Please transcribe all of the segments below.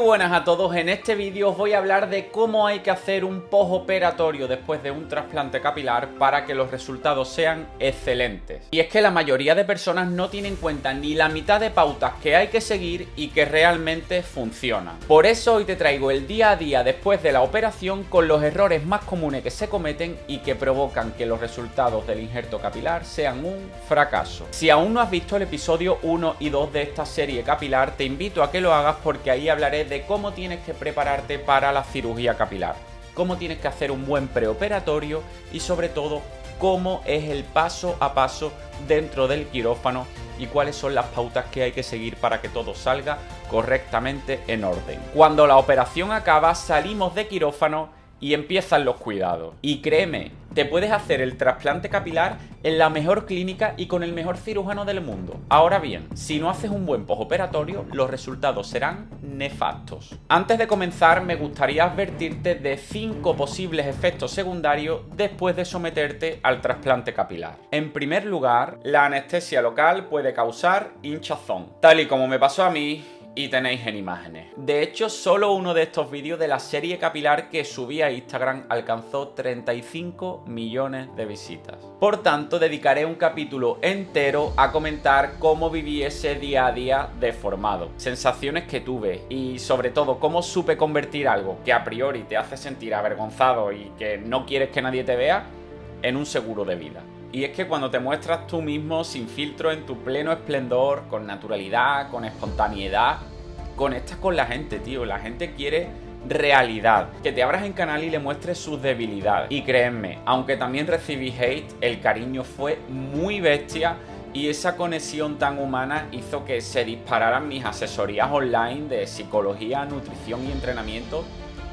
Muy buenas a todos, en este vídeo os voy a hablar de cómo hay que hacer un postoperatorio después de un trasplante capilar para que los resultados sean excelentes. Y es que la mayoría de personas no tienen en cuenta ni la mitad de pautas que hay que seguir y que realmente funcionan. Por eso hoy te traigo el día a día después de la operación con los errores más comunes que se cometen y que provocan que los resultados del injerto capilar sean un fracaso. Si aún no has visto el episodio 1 y 2 de esta serie capilar, te invito a que lo hagas porque ahí hablaré de cómo tienes que prepararte para la cirugía capilar, cómo tienes que hacer un buen preoperatorio y sobre todo cómo es el paso a paso dentro del quirófano y cuáles son las pautas que hay que seguir para que todo salga correctamente en orden. Cuando la operación acaba, salimos de quirófano y empiezan los cuidados. Y créeme, te puedes hacer el trasplante capilar en la mejor clínica y con el mejor cirujano del mundo. Ahora bien, si no haces un buen postoperatorio, los resultados serán nefastos. Antes de comenzar, me gustaría advertirte de 5 posibles efectos secundarios después de someterte al trasplante capilar. En primer lugar, la anestesia local puede causar hinchazón, tal y como me pasó a mí y tenéis en imágenes. De hecho, solo uno de estos vídeos de la serie capilar que subí a Instagram alcanzó 35 millones de visitas. Por tanto, dedicaré un capítulo entero a comentar cómo viví ese día a día deformado, sensaciones que tuve y sobre todo cómo supe convertir algo que a priori te hace sentir avergonzado y que no quieres que nadie te vea en un seguro de vida. Y es que cuando te muestras tú mismo sin filtro en tu pleno esplendor, con naturalidad, con espontaneidad, conectas con la gente, tío. La gente quiere realidad. Que te abras en canal y le muestres sus debilidades. Y créanme, aunque también recibí hate, el cariño fue muy bestia y esa conexión tan humana hizo que se dispararan mis asesorías online de psicología, nutrición y entrenamiento.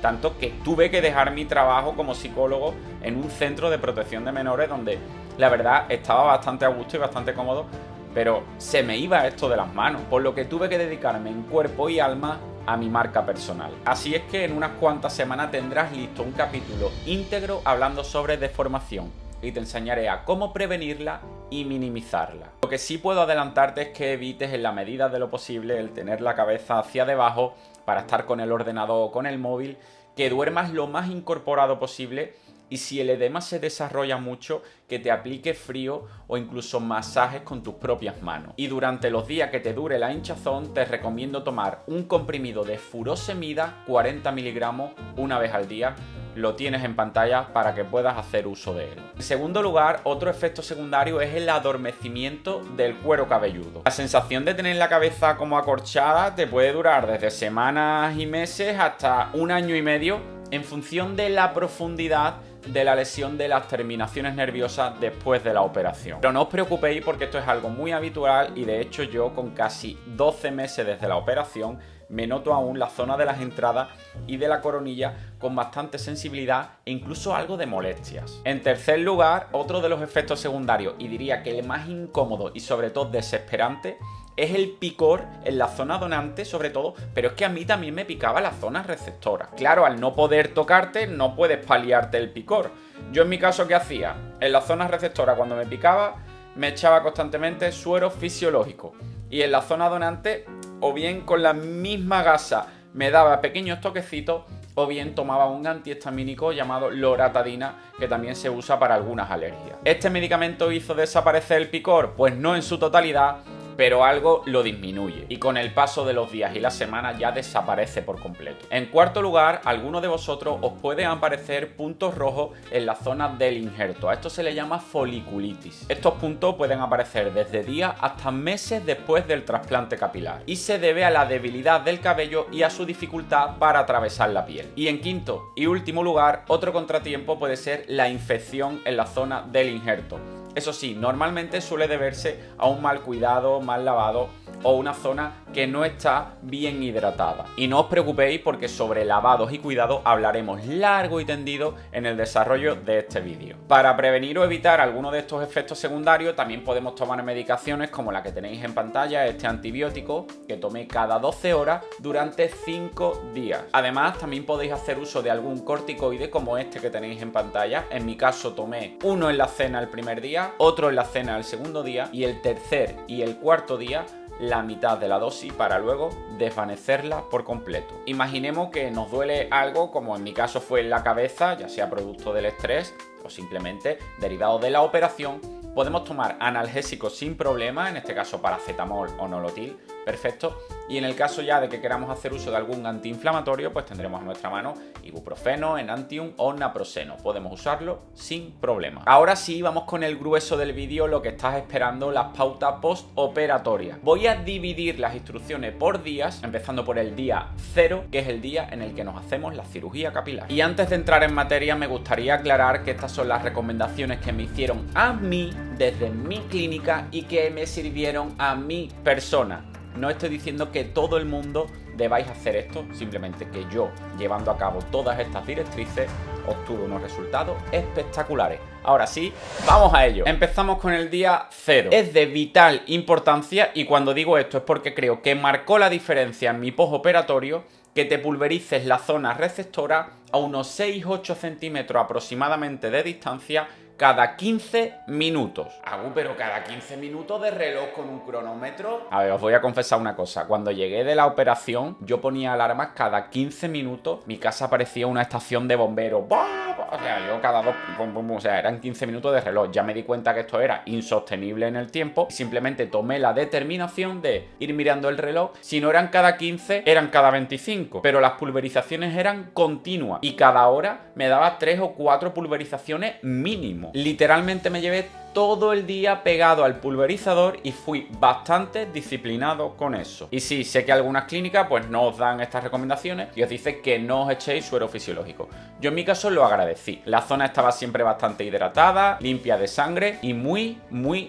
Tanto que tuve que dejar mi trabajo como psicólogo en un centro de protección de menores donde la verdad estaba bastante a gusto y bastante cómodo, pero se me iba esto de las manos, por lo que tuve que dedicarme en cuerpo y alma a mi marca personal. Así es que en unas cuantas semanas tendrás listo un capítulo íntegro hablando sobre deformación y te enseñaré a cómo prevenirla y minimizarla. Lo que sí puedo adelantarte es que evites en la medida de lo posible el tener la cabeza hacia debajo para estar con el ordenador o con el móvil, que duermas lo más incorporado posible y si el edema se desarrolla mucho, que te apliques frío o incluso masajes con tus propias manos. Y durante los días que te dure la hinchazón, te recomiendo tomar un comprimido de furosemida 40 miligramos una vez al día. Lo tienes en pantalla para que puedas hacer uso de él. En segundo lugar, otro efecto secundario es el adormecimiento del cuero cabelludo. La sensación de tener la cabeza como acorchada te puede durar desde semanas y meses hasta un año y medio en función de la profundidad de la lesión de las terminaciones nerviosas después de la operación. Pero no os preocupéis porque esto es algo muy habitual y de hecho yo con casi 12 meses desde la operación me noto aún la zona de las entradas y de la coronilla con bastante sensibilidad e incluso algo de molestias. En tercer lugar, otro de los efectos secundarios y diría que el más incómodo y sobre todo desesperante es el picor en la zona donante sobre todo, pero es que a mí también me picaba la zona receptora. Claro, al no poder tocarte no puedes paliarte el picor. Yo en mi caso, ¿qué hacía? En la zona receptora cuando me picaba me echaba constantemente suero fisiológico y en la zona donante o bien con la misma gasa me daba pequeños toquecitos o bien tomaba un antihistamínico llamado loratadina que también se usa para algunas alergias. ¿Este medicamento hizo desaparecer el picor? Pues no en su totalidad, pero algo lo disminuye y con el paso de los días y las semanas ya desaparece por completo. En cuarto lugar, a algunos de vosotros os pueden aparecer puntos rojos en la zona del injerto. A esto se le llama foliculitis. Estos puntos pueden aparecer desde días hasta meses después del trasplante capilar y se debe a la debilidad del cabello y a su dificultad para atravesar la piel. Y en quinto y último lugar, otro contratiempo puede ser la infección en la zona del injerto. Eso sí, normalmente suele deberse a un mal cuidado, mal lavado o una zona que no está bien hidratada. Y no os preocupéis porque sobre lavados y cuidados hablaremos largo y tendido en el desarrollo de este vídeo. Para prevenir o evitar alguno de estos efectos secundarios también podemos tomar medicaciones como la que tenéis en pantalla, este antibiótico que tomé cada 12 horas durante 5 días. Además también podéis hacer uso de algún corticoide como este que tenéis en pantalla. En mi caso tomé uno en la cena el primer día, otro en la cena el segundo día y el tercer y el cuarto día la mitad de la dosis para luego desvanecerla por completo. Imaginemos que nos duele algo, como en mi caso fue en la cabeza, ya sea producto del estrés o simplemente derivado de la operación. Podemos tomar analgésicos sin problema, en este caso paracetamol o nolotil, perfecto. Y en el caso ya de que queramos hacer uso de algún antiinflamatorio, pues tendremos a nuestra mano ibuprofeno, enantium o naproxeno. Podemos usarlo sin problema. Ahora sí, vamos con el grueso del vídeo, lo que estás esperando, las pautas postoperatorias. Voy a dividir las instrucciones por días, empezando por el día 0, que es el día en el que nos hacemos la cirugía capilar. Y antes de entrar en materia, me gustaría aclarar que estas son las recomendaciones que me hicieron a mí desde mi clínica y que me sirvieron a mi persona. No estoy diciendo que todo el mundo debáis hacer esto, simplemente que yo, llevando a cabo todas estas directrices, obtuve unos resultados espectaculares. Ahora sí, vamos a ello. Empezamos con el día 0. Es de vital importancia, y cuando digo esto es porque creo que marcó la diferencia en mi postoperatorio, que te pulverices la zona receptora a unos 6-8 centímetros aproximadamente de distancia cada 15 minutos. Pero cada 15 minutos de reloj con un cronómetro. A ver, os voy a confesar una cosa. Cuando llegué de la operación, yo ponía alarmas cada 15 minutos. Mi casa parecía una estación de bomberos. O sea, yo cada dos... O sea, eran 15 minutos de reloj. Ya me di cuenta que esto era insostenible en el tiempo. Simplemente tomé la determinación de ir mirando el reloj. Si no eran cada 15, eran cada 25. Pero las pulverizaciones eran continuas. Y cada hora me daba 3 o 4 pulverizaciones mínimo. Literalmente me llevé todo el día pegado al pulverizador y fui bastante disciplinado con eso. Y sí, sé que algunas clínicas pues no os dan estas recomendaciones y os dicen que no os echéis suero fisiológico. Yo en mi caso lo agradecí. La zona estaba siempre bastante hidratada, limpia de sangre y muy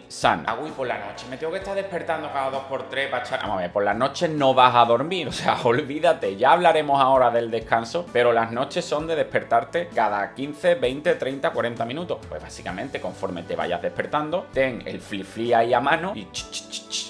sana. Y por la noche me tengo que estar despertando cada 2x3 para echar... Vamos a ver, por las noches no vas a dormir, o sea, olvídate. Ya hablaremos ahora del descanso, pero las noches son de despertarte cada 15, 20, 30, 40 minutos. Pues básicamente conforme te vayas despertando, ten el flip ahí a mano y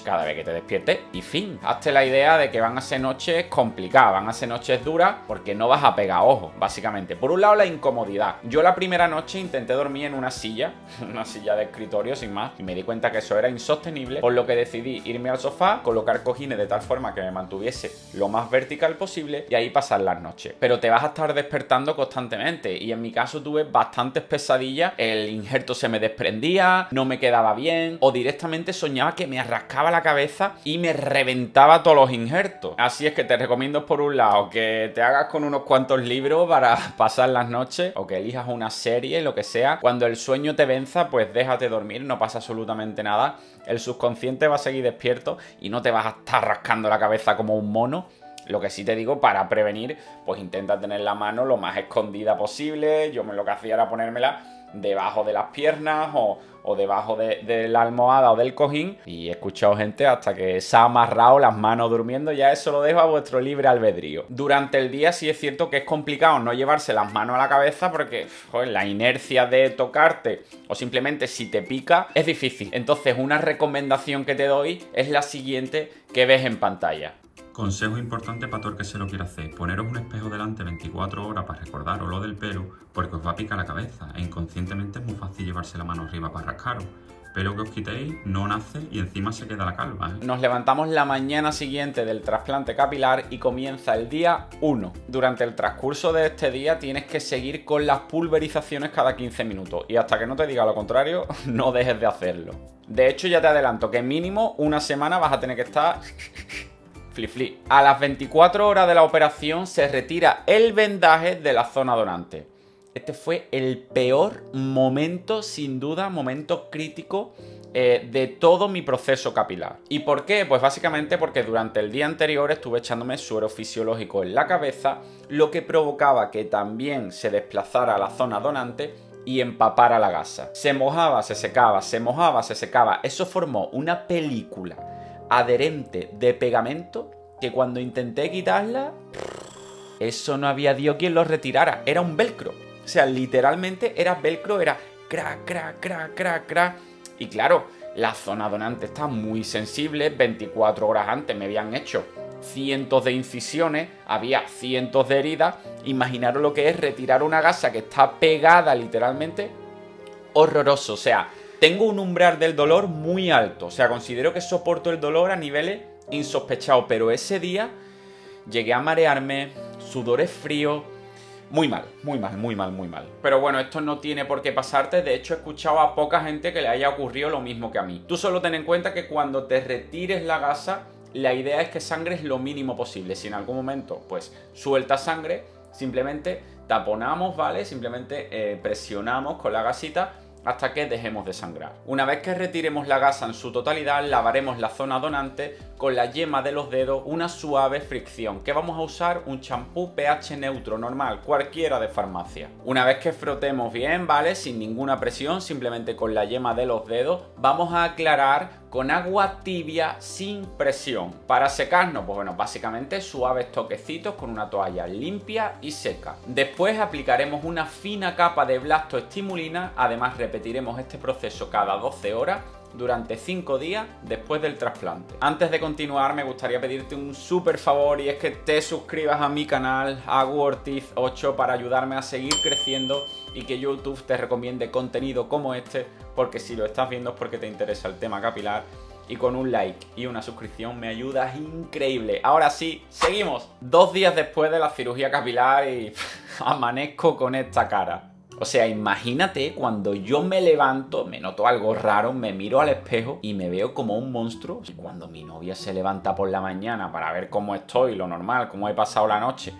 cada vez que te despiertes y fin. Hazte la idea de que van a ser noches complicadas, van a ser noches duras porque no vas a pegar ojo, básicamente. Por un lado, la incomodidad. Yo la primera noche intenté dormir en una silla de escritorio sin más, y me di cuenta que eso era insostenible, por lo que decidí irme al sofá, colocar cojines de tal forma que me mantuviese lo más vertical posible y ahí pasar las noches. Pero te vas a estar despertando constantemente y en mi caso tuve bastantes pesadillas. El injerto se me desprendía, no me quedaba bien o directamente soñaba que me rascaba la cabeza y me reventaba todos los injertos. Así es que te recomiendo por un lado que te hagas con unos cuantos libros para pasar las noches o que elijas una serie, lo que sea. Cuando el sueño te venza, pues déjate dormir, no pasa absolutamente nada. El subconsciente va a seguir despierto y no te vas a estar rascando la cabeza como un mono. Lo que sí te digo, para prevenir, pues intenta tener la mano lo más escondida posible. Yo lo que hacía era ponérmela debajo de las piernas o debajo de la almohada o del cojín, y he escuchado gente hasta que se ha amarrado las manos durmiendo. Ya eso lo dejo a vuestro libre albedrío. Durante el día sí es cierto que es complicado no llevarse las manos a la cabeza porque joder, la inercia de tocarte o simplemente si te pica es difícil. Entonces una recomendación que te doy es la siguiente que ves en pantalla. Consejo importante para todo el que se lo quiera hacer: poneros un espejo delante 24 horas para recordaros lo del pelo, porque os va a picar la cabeza e inconscientemente es muy fácil llevarse la mano arriba para rascaros. Pelo que os quitéis no nace y encima se queda la calva, ¿eh? Nos levantamos la mañana siguiente del trasplante capilar y comienza el día 1. Durante el transcurso de este día tienes que seguir con las pulverizaciones cada 15 minutos y hasta que no te diga lo contrario, no dejes de hacerlo. De hecho, ya te adelanto que mínimo una semana vas a tener que estar... flip. A las 24 horas de la operación se retira el vendaje de la zona donante. Este fue el peor momento, sin duda, momento crítico de todo mi proceso capilar. ¿Y por qué? Pues básicamente porque durante el día anterior estuve echándome suero fisiológico en la cabeza, lo que provocaba que también se desplazara la zona donante y empapara la gasa. Se mojaba, se secaba, se mojaba, se secaba. Eso formó una película adherente de pegamento que cuando intenté quitarla, eso no había Dios quien lo retirara. Era un velcro. O sea, literalmente era velcro, era crack, crack, crack, crack, crack. Y claro, la zona donante está muy sensible. 24 horas antes me habían hecho cientos de incisiones, había cientos de heridas. Imaginaros lo que es retirar una gasa que está pegada literalmente. Horroroso. O sea, tengo un umbral del dolor muy alto. O sea, considero que soporto el dolor a niveles insospechado, pero ese día llegué a marearme, sudores fríos, muy mal, muy mal, muy mal, muy mal. Pero bueno, esto no tiene por qué pasarte. De hecho, he escuchado a poca gente que le haya ocurrido lo mismo que a mí. Tú solo ten en cuenta que cuando te retires la gasa, la idea es que sangres lo mínimo posible. Si en algún momento, pues, suelta sangre, simplemente taponamos, ¿vale? Simplemente presionamos con la gasita hasta que dejemos de sangrar. Una vez que retiremos la gasa en su totalidad, lavaremos la zona donante con la yema de los dedos, una suave fricción. ¿Qué vamos a usar? Un champú pH neutro normal, cualquiera de farmacia. Una vez que frotemos bien, ¿vale? Sin ninguna presión, simplemente con la yema de los dedos, vamos a aclarar con agua tibia sin presión. Para secarnos, pues bueno, básicamente suaves toquecitos con una toalla limpia y seca. Después aplicaremos una fina capa de blastoestimulina, además repetiremos este proceso cada 12 horas durante 5 días después del trasplante. Antes de continuar, me gustaría pedirte un súper favor y es que te suscribas a mi canal Agu Ortiz 8 para ayudarme a seguir creciendo y que YouTube te recomiende contenido como este, porque si lo estás viendo es porque te interesa el tema capilar y con un like y una suscripción me ayudas increíble. Ahora sí, seguimos. 2 días después de la cirugía capilar y amanezco con esta cara. O sea, imagínate cuando yo me levanto, me noto algo raro, me miro al espejo y me veo como un monstruo. Y cuando mi novia se levanta por la mañana para ver cómo estoy, lo normal, cómo he pasado la noche,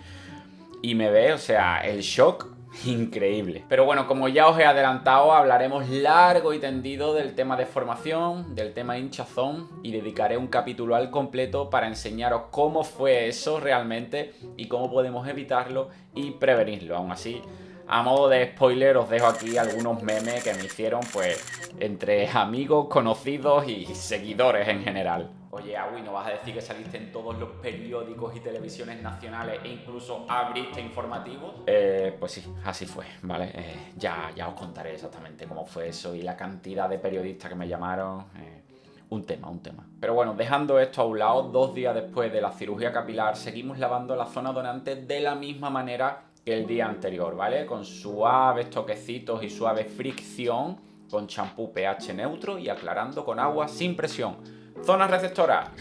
y me ve, o sea, el shock, increíble. Pero bueno, como ya os he adelantado, hablaremos largo y tendido del tema de formación, del tema hinchazón, y dedicaré un capítulo al completo para enseñaros cómo fue eso realmente y cómo podemos evitarlo y prevenirlo. Aún así, a modo de spoiler, os dejo aquí algunos memes que me hicieron, pues, entre amigos, conocidos y seguidores en general. Oye, Agui, ¿no vas a decir que saliste en todos los periódicos y televisiones nacionales e incluso abriste informativos? Pues sí, así fue, ¿vale? Ya os contaré exactamente cómo fue eso y la cantidad de periodistas que me llamaron. Un tema. Pero bueno, dejando esto a un lado, 2 días después de la cirugía capilar, seguimos lavando la zona donante de la misma manera que el día anterior, ¿vale? Con suaves toquecitos y suave fricción, con champú pH neutro y aclarando con agua sin presión. Zona receptora,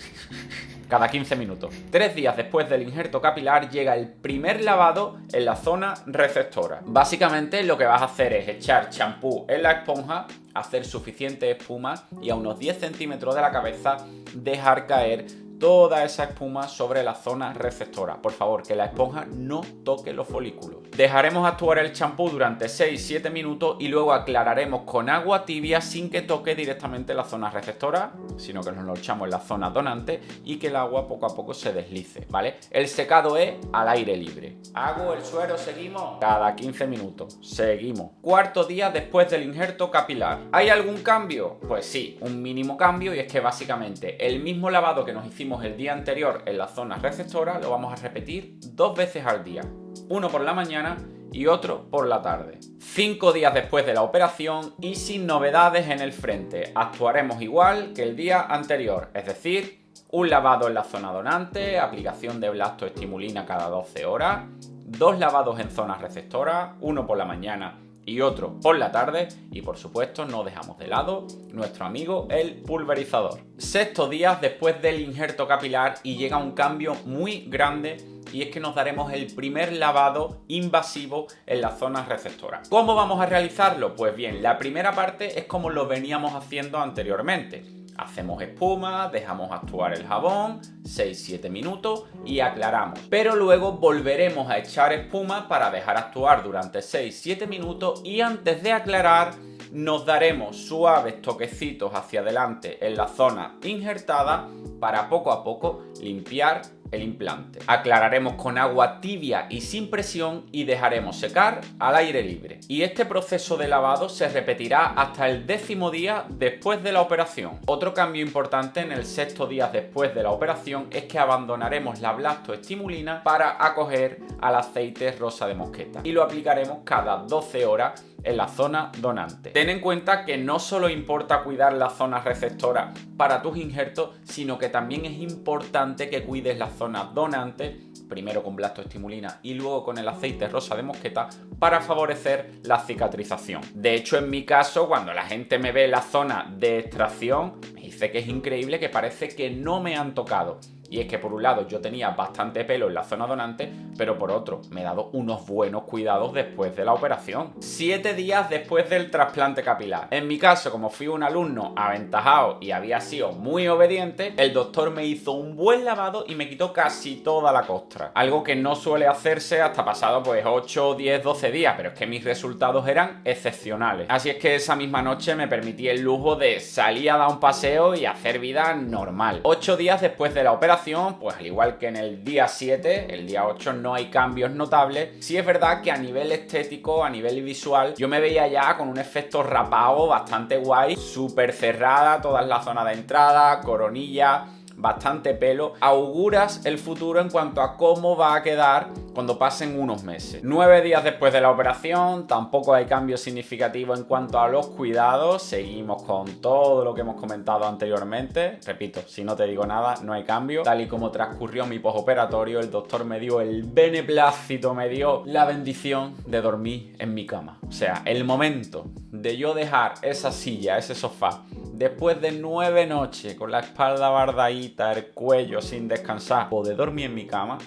cada 15 minutos. 3 días después del injerto capilar llega el primer lavado en la zona receptora. Básicamente lo que vas a hacer es echar champú en la esponja, hacer suficiente espuma y a unos 10 centímetros de la cabeza dejar caer toda esa espuma sobre la zona receptora. Por favor, que la esponja no toque los folículos. Dejaremos actuar el champú durante 6-7 minutos y luego aclararemos con agua tibia sin que toque directamente la zona receptora, sino que nos lo echamos en la zona donante y que el agua poco a poco se deslice, ¿vale? El secado es al aire libre. Hago el suero, seguimos cada 15 minutos. Seguimos. 4º día después del injerto capilar. ¿Hay algún cambio? Pues sí, un mínimo cambio, y es que básicamente el mismo lavado que nos hicimos el día anterior en la zona receptora lo vamos a repetir 2 veces al día, uno por la mañana y otro por la tarde. 5 días después de la operación y sin novedades en el frente, actuaremos igual que el día anterior, es decir, un lavado en la zona donante, aplicación de blastoestimulina cada 12 horas, 2 lavados en zona receptora, uno por la mañana y otro por la tarde, y por supuesto no dejamos de lado nuestro amigo el pulverizador. 6 días después del injerto capilar y llega un cambio muy grande, y es que nos daremos el primer lavado invasivo en la zona receptora. ¿Cómo vamos a realizarlo? Pues bien, la primera parte es como lo veníamos haciendo anteriormente. Hacemos espuma, dejamos actuar el jabón, 6-7 minutos y aclaramos. Pero luego volveremos a echar espuma para dejar actuar durante 6-7 minutos y antes de aclarar nos daremos suaves toquecitos hacia adelante en la zona injertada para poco a poco limpiar el implante. Aclararemos con agua tibia y sin presión y dejaremos secar al aire libre. Y este proceso de lavado se repetirá hasta el 10º día después de la operación. Otro cambio importante en el 6º día después de la operación es que abandonaremos la blastoestimulina para acoger al aceite rosa de mosqueta y lo aplicaremos cada 12 horas en la zona donante. Ten en cuenta que no solo importa cuidar la zona receptora para tus injertos, sino que también es importante que cuides la zona donante, primero con blastoestimulina y luego con el aceite rosa de mosqueta, para favorecer la cicatrización. De hecho, en mi caso, cuando la gente me ve la zona de extracción, me dice: dice que es increíble, que parece que no me han tocado. Y es que por un lado yo tenía bastante pelo en la zona donante, pero por otro me he dado unos buenos cuidados después de la operación. 7 días después del trasplante capilar. En mi caso, como fui un alumno aventajado y había sido muy obediente, el doctor me hizo un buen lavado y me quitó casi toda la costra. Algo que no suele hacerse hasta pasado pues 8, 10, 12 días, pero es que mis resultados eran excepcionales. Así es que esa misma noche me permití el lujo de salir a dar un paseo y hacer vida normal. 8 días después de la operación, pues al igual que en el día 7, el día 8 no hay cambios notables. Sí es verdad que a nivel estético, a nivel visual, yo me veía ya con un efecto rapado bastante guay, súper cerrada toda la zona de entrada, coronilla, bastante pelo. Auguras el futuro en cuanto a cómo va a quedar cuando pasen unos meses. 9 días después de la operación, tampoco hay cambios significativos en cuanto a los cuidados. Seguimos con todo lo que hemos comentado anteriormente. Repito, si no te digo nada, no hay cambio. Tal y como transcurrió mi postoperatorio, el doctor me dio el beneplácito, me dio la bendición de dormir en mi cama. O sea, el momento de yo dejar esa silla, ese sofá, después de 9 noches con la espalda bardadita, el cuello sin descansar, poder dormir en mi cama,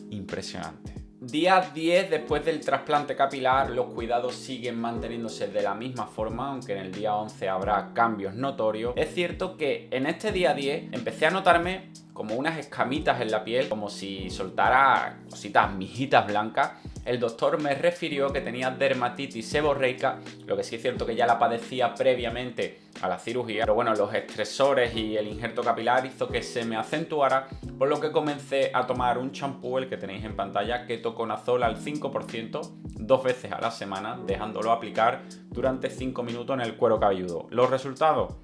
impresionante. Día 10 después del trasplante capilar, los cuidados siguen manteniéndose de la misma forma, aunque en el día 11 habrá cambios notorios. Es cierto que en este día 10 empecé a notarme como unas escamitas en la piel, como si soltara cositas, mijitas blancas. El doctor me refirió que tenía dermatitis seborreica, lo que sí es cierto que ya la padecía previamente a la cirugía, pero bueno, los estresores y el injerto capilar hizo que se me acentuara, por lo que comencé a tomar un champú, el que tenéis en pantalla, ketoconazol al 5%, 2 veces a la semana, dejándolo aplicar durante 5 minutos en el cuero cabelludo. Los resultados,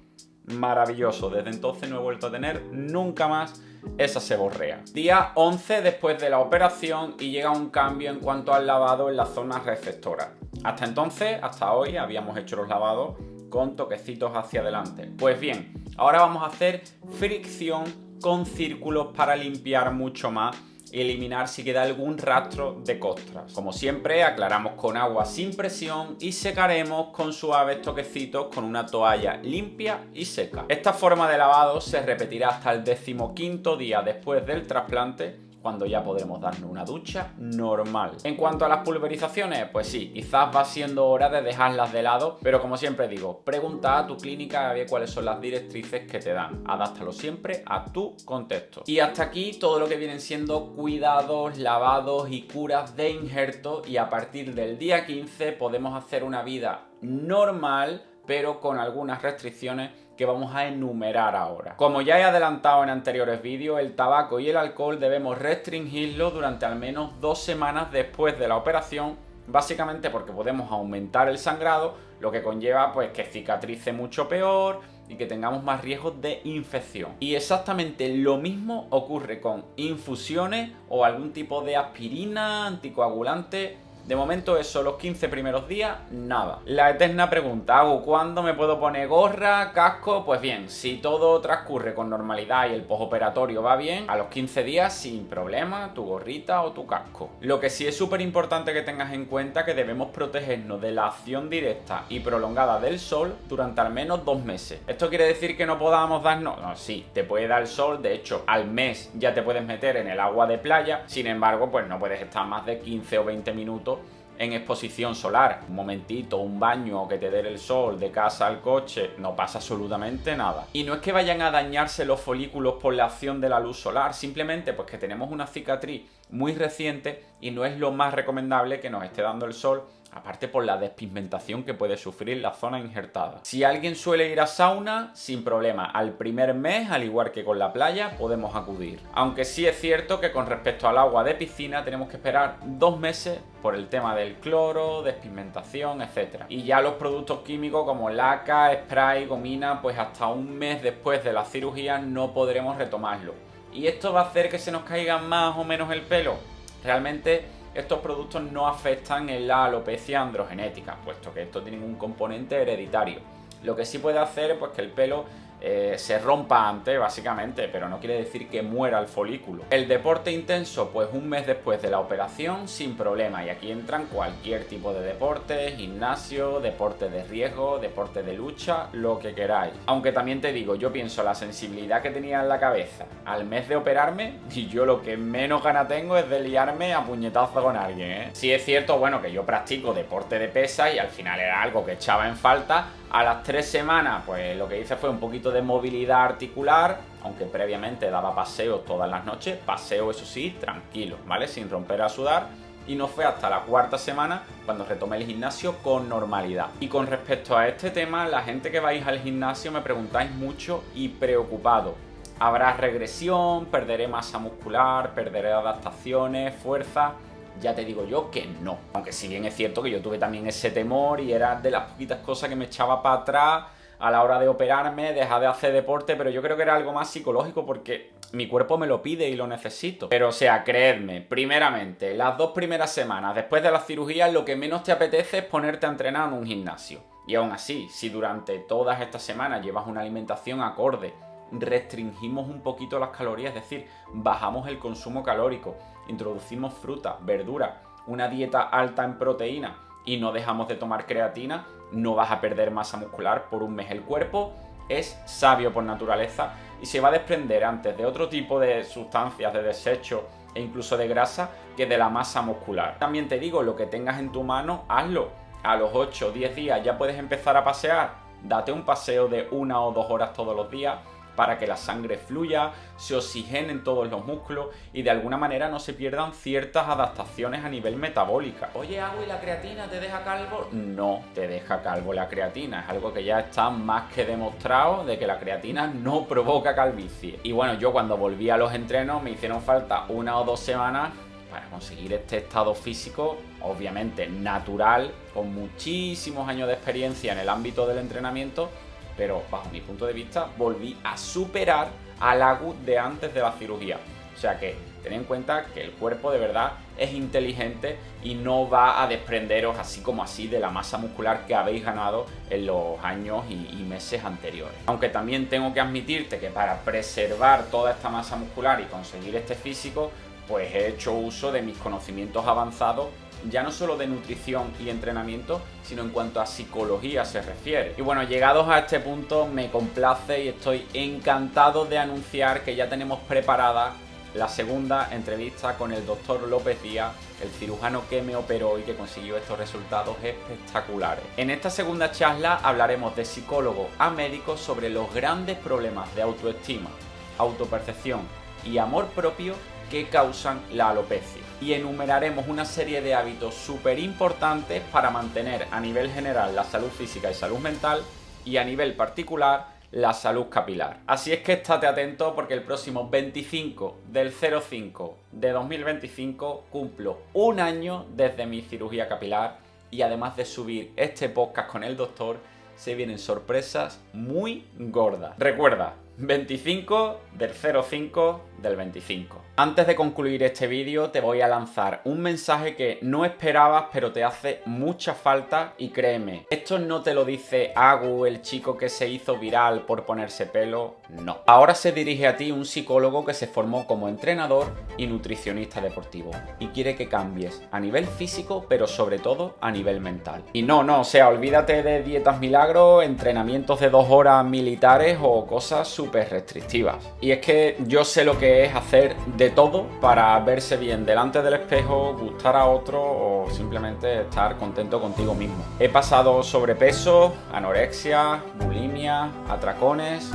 maravilloso. Desde entonces no he vuelto a tener nunca más esa seborrea. Día 11 después de la operación y llega un cambio en cuanto al lavado en la zona receptora. Hasta entonces, hasta hoy, habíamos hecho los lavados con toquecitos hacia adelante. Pues bien, ahora vamos a hacer fricción con círculos para limpiar mucho más y eliminar si queda algún rastro de costras. Como siempre, aclaramos con agua sin presión y secaremos con suaves toquecitos con una toalla limpia y seca. Esta forma de lavado se repetirá hasta el 15º día después del trasplante, cuando ya podremos darnos una ducha normal. En cuanto a las pulverizaciones, pues sí, quizás va siendo hora de dejarlas de lado, pero como siempre digo, pregunta a tu clínica a ver cuáles son las directrices que te dan. Adáptalo siempre a tu contexto. Y hasta aquí todo lo que vienen siendo cuidados, lavados y curas de injerto, y a partir del día 15 podemos hacer una vida normal, pero con algunas restricciones que vamos a enumerar ahora. Como ya he adelantado en anteriores vídeos, el tabaco y el alcohol debemos restringirlo durante al menos 2 semanas después de la operación, básicamente porque podemos aumentar el sangrado, lo que conlleva pues que cicatrice mucho peor y que tengamos más riesgos de infección. Y exactamente lo mismo ocurre con infusiones o algún tipo de aspirina, anticoagulante. De momento eso, los 15 primeros días, nada. La eterna pregunta, ¿cuándo me puedo poner gorra, casco? Pues bien, si todo transcurre con normalidad y el postoperatorio va bien, a los 15 días sin problema, tu gorrita o tu casco. Lo que sí es súper importante que tengas en cuenta que debemos protegernos de la acción directa y prolongada del sol durante al menos 2 meses. ¿Esto quiere decir que no podamos darnos? No, sí, te puede dar el sol, de hecho, al mes ya te puedes meter en el agua de playa, sin embargo, pues no puedes estar más de 15 o 20 minutos en exposición solar. Un momentito, un baño o que te dé el sol de casa al coche, no pasa absolutamente nada. Y no es que vayan a dañarse los folículos por la acción de la luz solar, simplemente pues que tenemos una cicatriz muy reciente y no es lo más recomendable que nos esté dando el sol, aparte por la despigmentación que puede sufrir la zona injertada. Si alguien suele ir a sauna, sin problema, al primer mes, al igual que con la playa, podemos acudir. Aunque sí es cierto que con respecto al agua de piscina tenemos que esperar 2 meses por el tema del cloro, despigmentación, etc. Y ya los productos químicos como laca, spray, gomina, pues hasta un mes después de la cirugía no podremos retomarlo. ¿Y esto va a hacer que se nos caiga más o menos el pelo? Realmente estos productos no afectan en la alopecia androgenética, puesto que estos tienen un componente hereditario. Lo que sí puede hacer es pues, que el pelo se rompa antes, básicamente, pero no quiere decir que muera el folículo. El deporte intenso, pues un mes después de la operación, sin problema, y aquí entran cualquier tipo de deporte, gimnasio, deporte de riesgo, deporte de lucha, lo que queráis. Aunque también te digo, yo pienso la sensibilidad que tenía en la cabeza al mes de operarme, y yo lo que menos ganas tengo es de liarme a puñetazo con alguien, ¿eh? Sí es cierto, bueno, que yo practico deporte de pesa y al final era algo que echaba en falta. A las 3 semanas, pues lo que hice fue un poquito de movilidad articular, aunque previamente daba paseos todas las noches, paseo eso sí, tranquilo, ¿vale? Sin romper a sudar. Y no fue hasta la 4ª semana cuando retomé el gimnasio con normalidad. Y con respecto a este tema, la gente que vais al gimnasio me preguntáis mucho y preocupado. ¿Habrá regresión? ¿Perderé masa muscular? ¿Perderé adaptaciones? ¿Fuerza? Ya te digo yo que no. Aunque si bien es cierto que yo tuve también ese temor y era de las poquitas cosas que me echaba para atrás a la hora de operarme, dejar de hacer deporte, pero yo creo que era algo más psicológico porque mi cuerpo me lo pide y lo necesito. Pero o sea, creedme, primeramente, las 2 primeras semanas después de la cirugía lo que menos te apetece es ponerte a entrenar en un gimnasio. Y aún así, si durante todas estas semanas llevas una alimentación acorde, restringimos un poquito las calorías, es decir, bajamos el consumo calórico, introducimos fruta, verdura, una dieta alta en proteína y no dejamos de tomar creatina, no vas a perder masa muscular por un mes. El cuerpo es sabio por naturaleza y se va a desprender antes de otro tipo de sustancias, de desecho e incluso de grasa que de la masa muscular. También te digo, lo que tengas en tu mano, hazlo. A los 8 o 10 días ya puedes empezar a pasear. Date un paseo de 1 o 2 horas todos los días para que la sangre fluya, se oxigenen todos los músculos y de alguna manera no se pierdan ciertas adaptaciones a nivel metabólico. Oye, Agui, ¿la creatina te deja calvo? No te deja calvo la creatina, es algo que ya está más que demostrado de que la creatina no provoca calvicie. Y bueno, yo cuando volví a los entrenos me hicieron falta 1 o 2 semanas para conseguir este estado físico, obviamente natural, con muchísimos años de experiencia en el ámbito del entrenamiento, pero bajo mi punto de vista volví a superar al Agus de antes de la cirugía. O sea que ten en cuenta que el cuerpo de verdad es inteligente y no va a desprenderos así como así de la masa muscular que habéis ganado en los años y meses anteriores. Aunque también tengo que admitirte que para preservar toda esta masa muscular y conseguir este físico, pues he hecho uso de mis conocimientos avanzados, ya no solo de nutrición y entrenamiento, sino en cuanto a psicología se refiere. Y bueno, llegados a este punto me complace y estoy encantado de anunciar que ya tenemos preparada la segunda entrevista con el doctor López Díaz, el cirujano que me operó y que consiguió estos resultados espectaculares. En esta segunda charla hablaremos de psicólogo a médico sobre los grandes problemas de autoestima, autopercepción y amor propio que causan la alopecia. Y enumeraremos una serie de hábitos súper importantes para mantener a nivel general la salud física y salud mental y a nivel particular la salud capilar. Así es que estate atento porque el próximo 25 del 05 de 2025 cumplo 1 año desde mi cirugía capilar y además de subir este podcast con el doctor, se vienen sorpresas muy gordas. Recuerda, 25 del 05 del 25. Antes de concluir este vídeo te voy a lanzar un mensaje que no esperabas pero te hace mucha falta y créeme, esto no te lo dice Agu, el chico que se hizo viral por ponerse pelo, no. Ahora se dirige a ti un psicólogo que se formó como entrenador y nutricionista deportivo y quiere que cambies a nivel físico pero sobre todo a nivel mental. Y no, o sea, olvídate de dietas milagros, entrenamientos de 2 horas militares o cosas súper restrictivas. Y es que yo sé lo que es hacer de todo para verse bien delante del espejo, gustar a otro o simplemente estar contento contigo mismo. He pasado sobrepeso, anorexia, bulimia, atracones,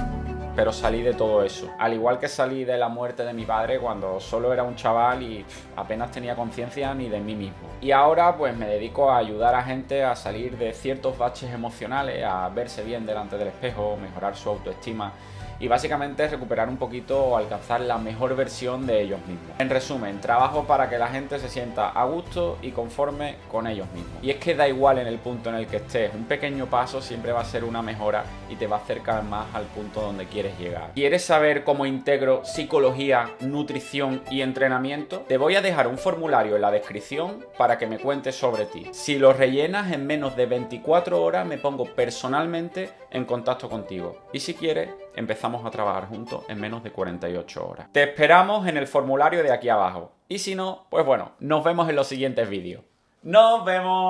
pero salí de todo eso. Al igual que salí de la muerte de mi padre cuando solo era un chaval y apenas tenía conciencia ni de mí mismo. Y ahora pues me dedico a ayudar a gente a salir de ciertos baches emocionales, a verse bien delante del espejo, mejorar su autoestima y básicamente recuperar un poquito o alcanzar la mejor versión de ellos mismos. En resumen, trabajo para que la gente se sienta a gusto y conforme con ellos mismos. Y es que da igual en el punto en el que estés, un pequeño paso siempre va a ser una mejora y te va a acercar más al punto donde quieres llegar. ¿Quieres saber cómo integro psicología, nutrición y entrenamiento? Te voy a dejar un formulario en la descripción para que me cuentes sobre ti. Si lo rellenas en menos de 24 horas me pongo personalmente en contacto contigo. Y si quieres, empezamos a trabajar juntos en menos de 48 horas. Te esperamos en el formulario de aquí abajo. Y si no, pues bueno, nos vemos en los siguientes vídeos. ¡Nos vemos!